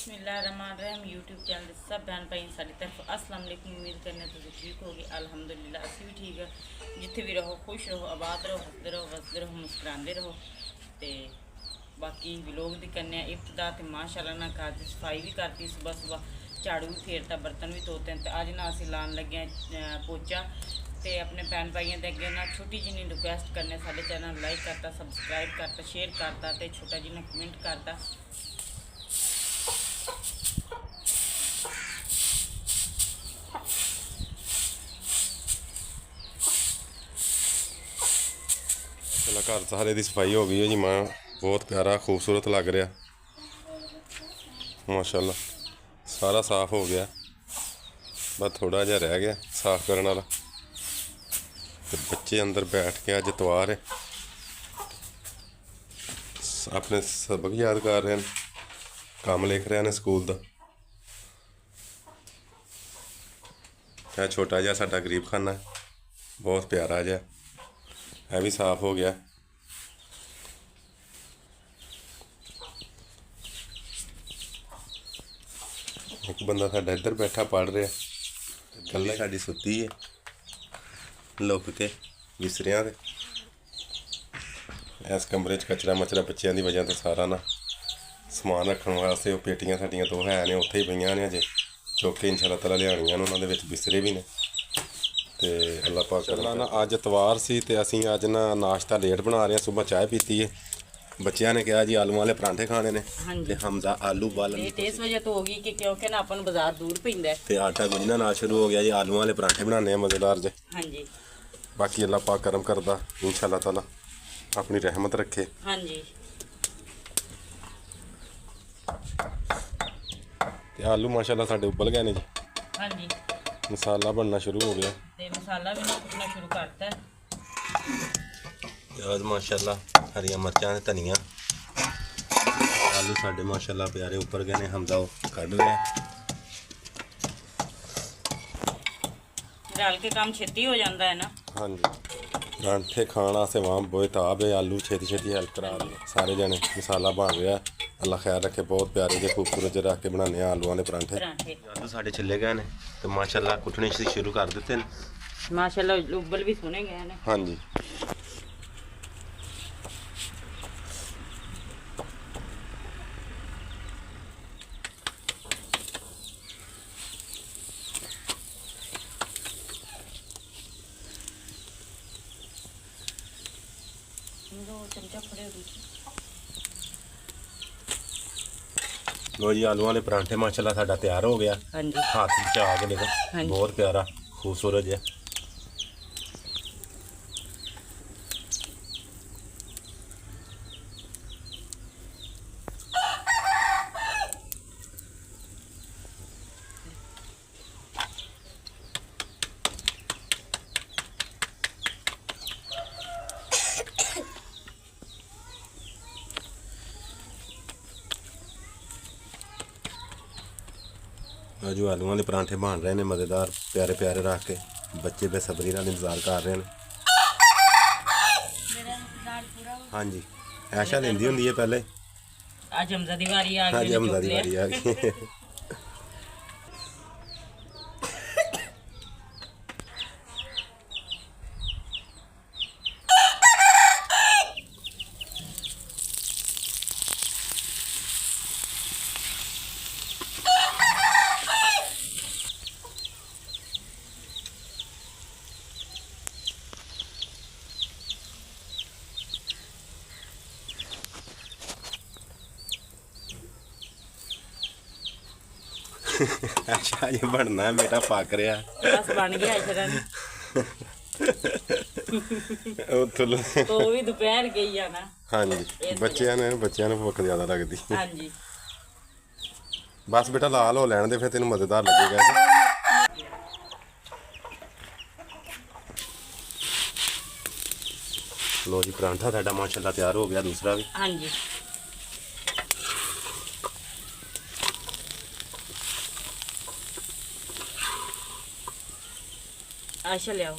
बिस्मिल्लाहिर्रहमानिर्रहीम YouTube channel के सब बहन भाई साड़ी तरफ अस्सलाम वालेकुम। उम्मीद करने तुम ठीक होगी। अल्हम्दुलिल्लाह असी भी ठीक है। जिथे भी रहो खुश रहो, आबाद रहो, हंसते रहो, वसते रहो, मुस्कुराते रहो। तो बाकी व्लॉग दी करने इब्तदा तो माशाअल्लाह ना घर की सफाई भी करती, सुबह सुबह झाड़ू भी फेरता, बर्तन भी धोते हैं। तो अज ना असी लान लगे पोचा। तो अपने भैन भाइयों के अगे ना छोटी जी रिक्वेस्ट करने, साढ़े चैनल लाइक करता, सबसक्राइब करता, शेयर करता, तो छोटा जी कमेंट करता। चलो घर सारे की सफाई हो गई है जी। मां बहुत प्यारा खूबसूरत लग रहा माशाल्लाह। सारा साफ हो गया, बस थोड़ा जहा रह गया साफ करने वाला। तो बच्चे अंदर बैठ के अज इतवार है, अपने सबक याद कर रहे हैं, काम लिख रहे हैं स्कूल का। यह छोटा जहा साडा गरीब खाना है, बहुत प्यारा जहा, यह भी साफ हो गया। एक बंदा साडा इधर बैठा पढ़ रहा, कल्ला साडी सुत्ती है लुक के बिस्तरियां ते। इस कमरे च कचरा मचरा बच्चों की वजह तो सारा ना समान रखने वास्ते वो पेटियां साडियां दो है ने उत्थे ही पईयां ने, अजे चुक के इंशाअल्लाह तआला लियाणियां ने। उन्हां दे विच बिस्तरे भी ने। तो अल्लाह पाक चला ना अज इतवार सी ते असीं अज ना नाश्ता लेट बना रहे हैं। सुबह चाय पीती है, बच्चों ने कहा जी आलू वाले परांठे खाने ने। ते हमजा आलू बालन इस वजह तो होगी कि क्योंकि ना अपन बाजार दूर पैंदा है ते आटा गुन्नना ना शुरू हो गया जी। आलू वाले परांठे बनाने मज़ेदार जे। हाँ जी। बाकी अल्लाह पाक करम करदा, इंशाअल्लाह ताला अपनी रहमत रखे। हाँ जी। ते आलू माशाअल्लाह साडे उबल गए ने जी। हाँ जी। मसाला बनना शुरू हो गया, ते मसाला भी कुटना शुरू करता है। प्याज माशाअल्लाह, हरिया मिर्चां ते धनिया। आलू साडे माशाअल्लाह प्यारे उपर गए ने, हमदा कढ़ रहा है। रल के काम छेती हो जाता है ना। हाँ जी, परांठे खाना से वहाँ बेताब है। आलू छेती छेती हेल्प करा रहे हैं सारे जने। मसाला बन रहा है, अल्लाह खैर रखे। बहुत प्यारे जे खूबसूरत जे रख के बनाने आलू वाले परांठे। आलू साढ़े छिले गए ने तो माशाअल्लाह कुटने शुरू कर दिते हैं। माशाअल्लाह उबल भी सुने गए ने। हाँ जी। लो जी, आलू वाले परांठे माशाअल्लाह साडा तैयार हो गया। हाँ जी। हाथ में आ के देखो, बहुत प्यारा खूबसूरत है। जो आलू वाले परांठे बन रहे हैं मज़ेदार प्यारे प्यारे रख के, बच्चे बेसब्री नाल इंतजार कर रहे हैं। हाँ जी, ऐशा लेंदी हुंदी है पहले। आज हमजा दी वारी आ गई। हाँ जी, हमजा दी वारी आ गई। अच्छा, ये बनना है बेटा, पक रहा बस बन गया इधर। तो भी दोपहर गई है ना। हाँ जी, बच्चों ने भुख ज्यादा लगती। हाँ जी। बस बेटा लाल हो लैन दे, फिर तेन मजेदार लगेगा। लो जी, परांठा साडा माशाअल्लाह तैयार हो गया, दूसरा भी। हाँ जी। आयशा ले आओ।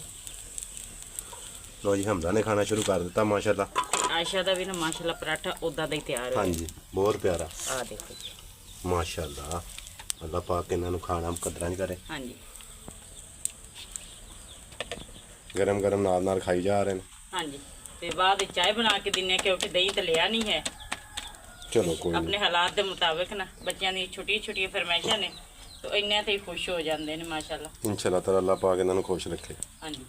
लो जी, हमजा ने खाना शुरू कर दिता माशाअल्लाह। आयशा का भी ना माशाअल्लाह पराठा उदा का ही तैयार है। हाँ जी, बहुत प्यारा। आ देखो जी। ਮਾਸ਼ਾਅੱਲਾ ਅੱਲਾ ਪਾਕ ਇਹਨਾਂ ਨੂੰ ਖਾਣਾ ਕਦਰਾਂ 'ਚ ਕਰੇ। ਹਾਂਜੀ ਗਰਮ ਗਰਮ ਨਾਲ ਨਾਲ ਖਾਈ ਜਾ ਰਹੇ ਨੇ। ਹਾਂਜੀ ਤੇ ਬਾਅਦ ਵਿੱਚ ਚਾਹ ਬਣਾ ਕੇ ਦਿੰਨੇ ਆ, ਕਿਉਂਕਿ ਦਹੀਂ ਤੇ ਲਿਆ ਨਹੀਂ ਹੈ। ਚਲੋ ਕੋਈ ਆਪਣੇ ਨਹੀਂ, ਹਾਲਾਤ ਦੇ ਮੁਤਾਬਿਕ ਨਾ ਬੱਚਿਆਂ ਦੀ ਛੋਟੀਆਂ ਛੋਟੀਆਂ ਫਰਮਾਇਸ਼ਾਂ ਨੇ, ਤਾਂ ਇੰਨਿਆਂ ਤੇ ਹੀ ਖੁਸ਼ ਹੋ ਜਾਂਦੇ ਨੇ ਮਾਸ਼ਾਅੱਲਾ। ਇਨਸ਼ਾਅੱਲਾ ਤਾਲਾ ਅੱਲਾ ਪਾਕ ਇਹਨਾਂ ਨੂੰ ਖੁਸ਼ ਰੱਖੇ। ਹਾਂਜੀ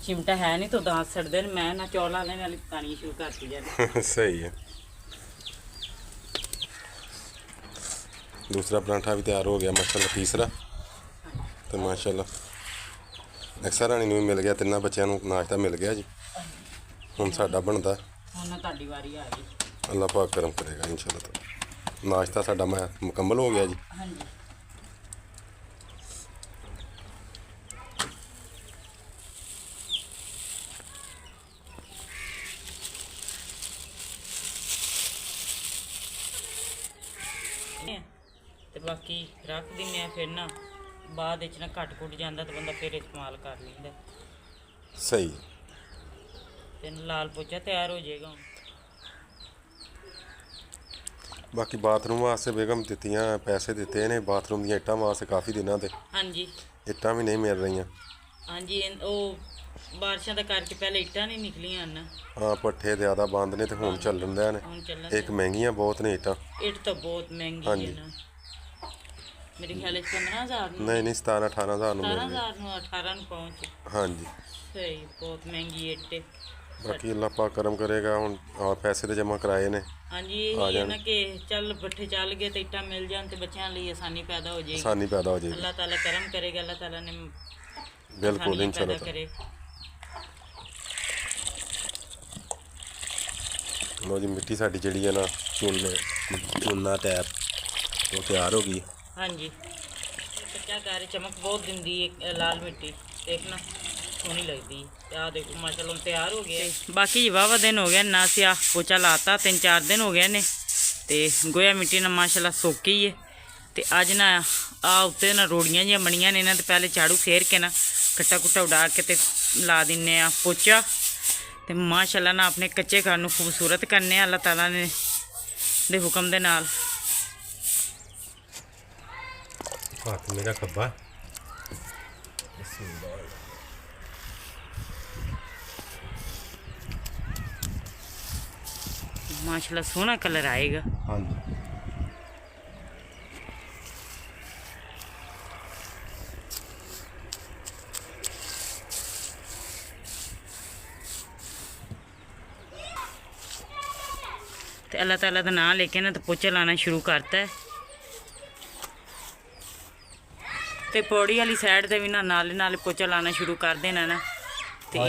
चिमटा है नहीं तो दांत सड़ते हैं। मैं ना चौल आने वाली पानी शुरू करती जाए। सही है। दूसरा परांठा भी तैयार हो गया माशाल्लाह, तीसरा तो माशाल्लाह अक्सर रानी भी मिल गया, तिन्ना बच्चों को नाश्ता मिल गया जी। हुण साडा बनदा, हुण तुहाडी वारी आ गई। अल्लाह पाक करम करेगा इंशाल्लाह। तो नाश्ता साडा मुकम्मल हो गया जी। हाँ जी ਤੇ ਬਾਕੀ ਰੱਖ ਦਿੰਨੇ ਆ, ਫਿਰ ਨਾ ਬਾਅਦ ਵਿੱਚ ਨਾ ਘੱਟ ਘੁੱਟ ਜਾਂਦਾ ਤਾਂ ਬੰਦਾ ਫਿਰ ਇਸਤੇਮਾਲ ਕਰ ਲੈਂਦਾ। सही। ਤੇ ਲਾਲ ਪੋਚਾ ਤਿਆਰ ਹੋ ਜਾਏਗਾ ਹੁਣ। बाकी बाथरूम वास्ते बेगम दित्तियां पैसे दिते ने बाथरूम दी इट्टां वास्ते काफ़ी दिनों ते ਹਾਂਜੀ इट्टां भी नहीं मिल रही। ਹਾਂਜੀ ਉਹ ਬਾਰਿਸ਼ਾਂ ਦਾ ਕਰਕੇ ਪਹਿਲੇ ਇੱਟਾਂ ਨਹੀਂ ਨਿਕਲੀਆਂ ਹਨ। हाँ पट्ठे ज़्यादा बंद ने तो हुण चलन दे ने। ਹੁਣ ਚੱਲਣ एक महंगियां बहुत ने इट्टां। ਇੱਟ ਤਾਂ ਬਹੁਤ ਮਹਿੰਗੀ ਹਾਂਜੀ। ਹੈ ਨਾ। ਮੇਰੇ ਖਿਆਲ ਵਿੱਚ 15,000 ਨੂੰ नहीं 17-18 हज़ार मिल रही। 17,000 ਨੂੰ 18 ਨੂੰ ਪਹੁੰਚ। हाँ जी। ਸਹੀ ਬਹੁਤ ਮਹਿੰਗੀ ਇੱਟ ਹੈ। बाकी अल्लाह पाक करम करेगा हुण, और पैसे तो जमा कराए ने। ਹਾਂਜੀ ਇਹ ਹੈ ਨਾ ਕਿ ਚੱਲ ਬੱਠੇ ਚੱਲ ਗਏ ਤੇ ਇੱਟਾਂ ਮਿਲ ਜਾਣ ਤੇ ਬੱਚਿਆਂ ਲਈ ਆਸਾਨੀ ਪੈਦਾ ਹੋ ਜਾਏਗੀ। आसानी पैदा हो जाएगी ਅੱਲਾਹ ਤਾਲਾ ਕਰਮ ਕਰੇਗਾ, ਅੱਲਾਹ ਤਾਲਾ ਨੇ बिल्कुल आसानी इंशाल्लाह। पैदा करे। लो जी मिट्टी साडी जिहड़ी है ना चूना टैप वो तैयार हो गई। ਹਾਂਜੀ ਕੱਚਾ ਘਰ ਚਮਕ ਬਹੁਤ ਦਿੰਦੀ ਹੈ ਲਾਲ ਮਿੱਟੀ, ਦੇਖਣਾ ਸੋਹਣੀ ਲੱਗਦੀ ਹੈ। ਤੇ ਆਹ ਦੇਖੋ ਮਾਸ਼ਾਅੱਲਾ ਤਿਆਰ ਹੋ ਗਿਆ। ਬਾਕੀ ਵਾਹਵਾ ਦਿਨ ਹੋ ਗਿਆ ਨਾ ਸਿਆ ਪੋਚਾ ਲਾਤਾ, 3-4 ਦਿਨ ਹੋ ਗਏ ਨੇ ਤੇ ਗੋਇਆ ਮਿੱਟੀ ਨਾਲ ਮਾਸ਼ਾਅੱਲਾ ਸੁੱਕ ਗਈ ਹੈ। ਤੇ ਅੱਜ ਨਾ ਆ ਉੱਤੇ ਨਾ ਰੋੜੀਆਂ ਜਿਹੀਆਂ ਬਣੀਆਂ ਨੇ, ਇਹਨਾਂ ਤੇ ਪਹਿਲੇ ਝਾੜੂ ਫੇਰ ਕੇ ਨਾ ਕੱਟਾ ਕੁੱਟਾ ਉਡਾ ਕੇ ਤੇ ਲਾ ਦਿੰਨੇ ਆ ਪੋਚਾ। ਤੇ ਮਾਸ਼ਾਅੱਲਾ ਨਾ ਆਪਣੇ ਕੱਚੇ ਘਰ ਨੂੰ ਖੂਬਸੂਰਤ ਕਰਨੇ ਆ ਅੱਲਾਹ ਤਾਲਾ ਨੇ ਦੇ ਹੁਕਮ ਦੇ ਨਾਲ। हाथ मेरा खब्बा। माशाल्लाह सोहना कलर आएगा। हाँ जी। तो अल्लाह ताला का नाम लेके ना तो पोचा लाना शुरू करता है। तो पौड़ी वाली साइड से भी ना नाले नाले पोचा लाना शुरू कर देना ना, तो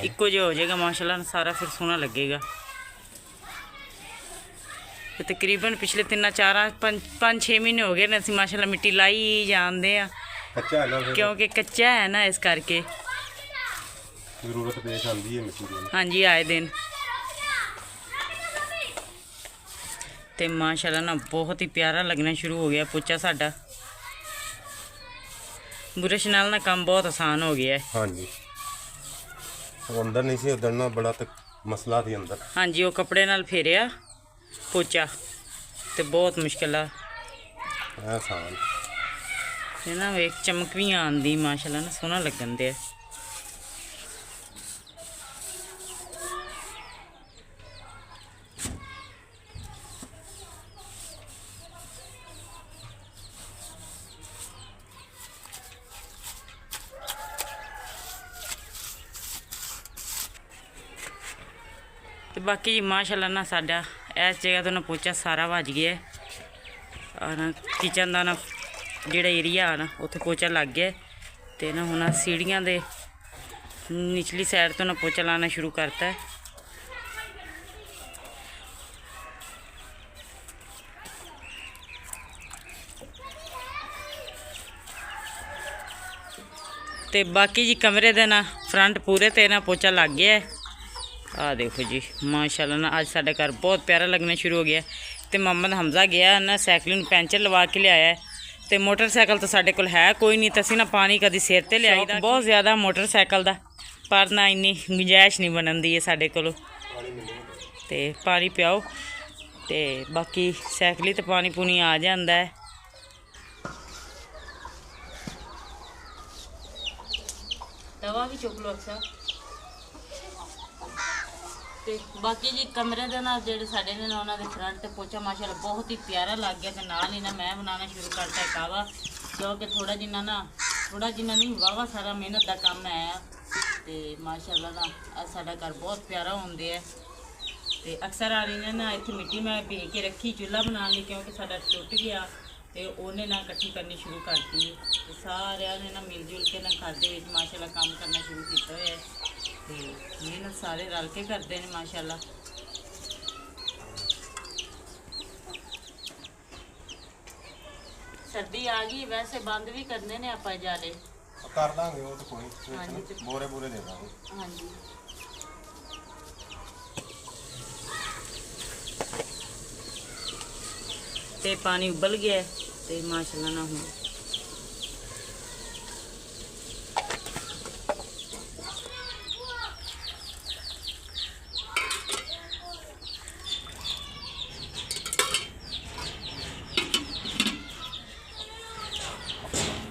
इक्को जो हो जाएगा माशाल्लाह सारा फिर सोहना लगेगा। तो तकरीबन पिछले 3-4-5-6 महीने हो गए ना असीं माशाल्लाह मिट्टी लाई जाते हैं, कच्चा है ना, क्योंकि कच्चा है ना इस करके जरूरत पेश आती है मिट्टी की। हाँ जी आए दिन। तो माशाल्लाह ना बहुत ही प्यारा लगना शुरू हो गया पोचा साडा। बुरश नाल ना काम बहुत आसान हो गया है। हाँ जी। अंदर नहीं सी उधर ना बड़ा तक मसला थी अंदर। हाँ जी वो कपड़े नाल फेरिया पोचा तो बहुत मुश्किल है आसान ते ना एक चमक भी आंदी माशाल्लाह ना सोहना लगन दे। तो बाकी माशाल्लाह ना साडा इस जगह तो ना पोचा सारा भज गया और किचन का ना जिहड़ा एरिया आ ना उत्थे पोचा लग गया। तो ना हुण सीढ़ियां दे निचली साइड तो ना पोचा लाना शुरू करता है। ਤੇ ਬਾਕੀ ਜੀ ਕਮਰੇ ਦੇ ਨਾ ਫਰੰਟ ਪੂਰੇ ਤੇ ਨਾ ਪੋਚਾ ਲੱਗ ਗਿਆ ਹੈ। ਆ ਦੇਖੋ ਜੀ ਮਾਸ਼ਾਅੱਲਾ ਨਾ ਅੱਜ ਸਾਡਾ ਘਰ ਬਹੁਤ ਪਿਆਰਾ ਲੱਗਣਾ ਸ਼ੁਰੂ ਹੋ ਗਿਆ। ਤੇ ਮੁਹੰਮਦ ਹਮਜ਼ਾ ਗਿਆ ਨਾ ਸਾਈਕਲ ਨੂੰ ਪੈਂਚਰ ਲਵਾ ਕੇ ਲਿਆਇਆ। ਤੇ ਮੋਟਰਸਾਈਕਲ ਤਾਂ ਸਾਡੇ ਕੋਲ ਹੈ ਕੋਈ ਨਹੀਂ, ਤਾਂ ਅਸੀਂ ਨਾ ਪਾਣੀ ਕਦੀ ਸਿਰ ਤੇ ਲਿਆਈਦਾ ਬਹੁਤ ਜ਼ਿਆਦਾ ਮੋਟਰਸਾਈਕਲ ਦਾ, ਪਰ ਨਾ ਇੰਨੀ ਗੁੰਜਾਇਸ਼ ਨਹੀਂ ਬਣਦੀ ਹੈ ਸਾਡੇ ਕੋਲ। ਤੇ ਪਾਣੀ ਪਿਆਓ ਤੇ ਬਾਕੀ ਸਾਈਕਲੀ ਤੇ ਪਾਣੀ ਪੂਣੀ ਆ ਜਾਂਦਾ ਹੈ। ਤਵਾ ਵੀ ਚੁੱਕ ਲਓ ਅਕਸਰ। ਤੇ ਬਾਕੀ ਜੀ ਕਮਰੇ ਦੇ ਨਾਲ ਜਿਹੜੇ ਸਾਡੇ ਨੇ ਨਾ ਉਹਨਾਂ ਦੇ ਫਰੰਟ ਤੇ ਪੋਚਾ ਮਾਸ਼ਾਅੱਲਾ ਬਹੁਤ ਹੀ ਪਿਆਰਾ ਲੱਗ ਗਿਆ। ਤੇ ਨਾਲ ਹੀ ਨਾ ਮੈਂ ਬਣਾਉਣਾ ਸ਼ੁਰੂ ਕਰਤਾ ਕਾਵਾ, ਕਿਉਂਕਿ ਥੋੜਾ ਜਿੰਨਾ ਨਹੀਂ ਵਾਵਾ ਸਾਰਾ ਮਿਹਨਤ ਦਾ ਕੰਮ ਹੈ। ਤੇ ਮਾਸ਼ਾਅੱਲਾ ਨਾ ਅੱਜ ਸਾਡਾ ਘਰ ਬਹੁਤ ਪਿਆਰਾ ਹੁੰਦੇ ਹੈ। ਤੇ ਅਕਸਰ ਆ ਰਹੀ ਨੇ ਨਾ ਇੱਥੇ ਮਿੱਟੀ ਮੈਂ ਭੇ ਕੇ ਰੱਖੀ ਚੁੱਲ੍ਹਾ ਬਣਾਉਣ ਲਈ, ਕਿਉਂਕਿ ਸਾਡਾ ਟੁੱਟ ਗਿਆ ਤੇ ਉਹਨੇ ਨਾ ਇਕੱਠੀ ਕਰਨੀ ਸ਼ੁਰੂ ਕਰਤੀ। ਤੇ ਸਾਰਿਆਂ ਨੇ ਨਾ ਮਿਲ ਜੁਲ ਕੇ ਨਾ ਘਰ ਦੇ ਵਿੱਚ ਮਾਸ਼ਾਅੱਲਾ ਕੰਮ ਕਰਨਾ ਸ਼ੁਰੂ ਕੀਤਾ ਹੋਇਆ ਹੈ। ਤੇ ਮਿਹਨਤ ਸਾਰੇ ਰਲ ਕੇ ਕਰਦੇ ਨੇ ਮਾਸ਼ਾਅੱਲਾ। ਸਰਦੀ ਆ ਗਈ, ਵੈਸੇ ਬੰਦ ਵੀ ਕਰਨੇ ਨੇ ਆਪਾਂ ਜਾਲੇ ਕਰ ਦਾਂਗੇ ਉਹ ਤਾਂ ਕੋਈ ਹਾਂਜੀ ਬੋਰੇ ਦੇ ਦਾਂਗੇ। ਹਾਂਜੀ ਤੇ ਪਾਣੀ ਉਬਲ ਗਿਆ ਤੇ ਮਾਸ਼ਾਅੱਲਾ ਨਾ ਹੁਣ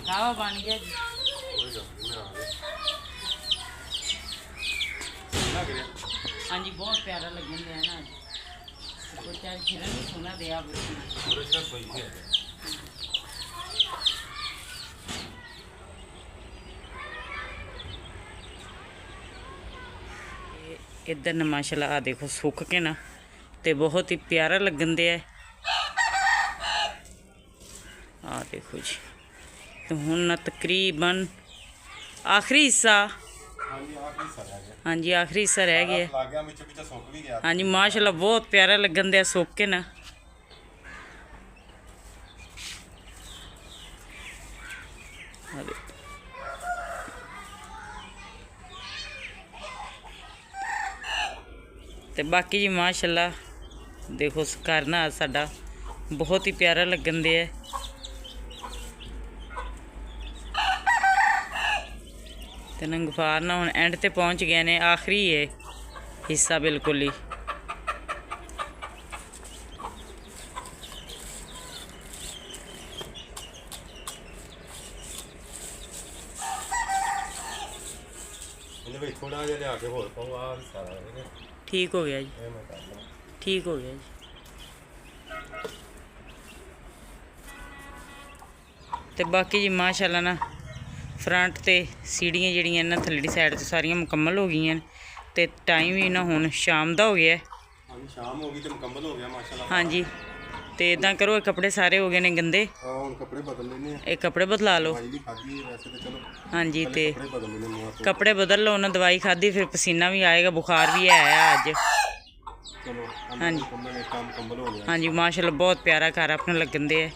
ਕਾਵਾ ਬਣ ਗਿਆ ਜੀ। ਹਾਂਜੀ ਬਹੁਤ ਪਿਆਰਾ ਲੱਗਣ ਦਿਆ ਨਾ ਅੱਜ ਪੋਚਾ ਖਿਰਨ ਵੀ ਸੋਹਣਾ ਦਿਆ ਇੱਧਰ ਨਾ ਮਾਸ਼ਾਅੱਲਾ ਆ ਦੇਖੋ ਸੁੱਕ ਕੇ ਨਾ ਤੇ ਬਹੁਤ ਹੀ ਪਿਆਰਾ ਲੱਗਣ ਦਿਆ। ਆ ਦੇਖੋ ਜੀ ਤੇ ਹੁਣ ਨਾ ਤਕਰੀਬਨ ਆਖਰੀ ਹਿੱਸਾ, ਹਾਂਜੀ ਆਖਰੀ ਹਿੱਸਾ ਰਹਿ ਗਿਆ। ਹਾਂਜੀ ਮਾਸ਼ਾਅੱਲਾ ਬਹੁਤ ਪਿਆਰਾ ਲੱਗਣ ਦਿਆ ਸੁੱਕ ਕੇ ਨਾ। ਤੇ ਬਾਕੀ ਜੀ ਮਾਸ਼ਾਅੱਲਾ ਦੇਖੋ ਘਰ ਨਾ ਸਾਡਾ ਬਹੁਤ ਹੀ ਪਿਆਰਾ ਲੱਗਣ ਦਿਆ। ਤੇ ਨੰਗਫਾਰ ਨਾ ਹੁਣ ਐਂਡ ਤੇ ਪਹੁੰਚ ਗਏ ਨੇ, ਆਖਰੀ ਹੈ ਹਿੱਸਾ ਬਿਲਕੁਲ ਹੀ। ਥੋੜਾ ਜਿਹਾ ਲਿਆ ਕੇ ਹੋਰ ਪਾਓ ਆ ਸਾਰਾ ਠੀਕ ਹੋ ਗਿਆ ਜੀ, ਠੀਕ ਹੋ ਗਿਆ ਜੀ। ਤੇ ਬਾਕੀ ਜੀ ਮਾਸ਼ਾਅੱਲਾ ਨਾ ਫਰੰਟ ਤੇ ਸੀੜੀਆਂ ਜਿਹੜੀਆਂ ਨਾ ਥੱਲੜੀ ਸਾਈਡ ਤੋਂ ਸਾਰੀਆਂ ਮੁਕੰਮਲ ਹੋ ਗਈਆਂ ਨੇ। ਤੇ ਟਾਈਮ ਵੀ ਨਾ ਹੁਣ ਸ਼ਾਮ ਦਾ ਹੋ ਗਿਆ। ਸ਼ਾਮ ਹੋ ਗਈ ਤੇ ਮੁਕੰਮਲ ਹੋ ਗਿਆ ਮਾਸ਼ਾਅੱਲਾ। ਹਾਂਜੀ ਤੇ ਇਦਾਂ ਕਰੋ, ਇਹ ਕੱਪੜੇ ਸਾਰੇ ਹੋ ਗਏ ਨੇ ਗੰਦੇ, ਹੁਣ ਕੱਪੜੇ ਬਦਲ ਲੈਣੇ ਆ। ਇਹ ਕੱਪੜੇ ਬਦਲਾ ਲਓ। ਹਾਂਜੀ ਤੇ ਕੱਪੜੇ ਬਦਲ ਲਓ, ਉਹਨਾਂ ਦਵਾਈ ਖਾਧੀ ਫਿਰ ਪਸੀਨਾ ਵੀ ਆਏਗਾ, ਬੁਖਾਰ ਵੀ ਹੈ ਅੱਜ। ਹਾਂਜੀ ਹਾਂਜੀ ਮਾਸ਼ਾਅੱਲਾ ਬਹੁਤ ਪਿਆਰਾ ਘਰ ਆਪਣੇ ਲੱਗਣ ਦੇ ਹੈ।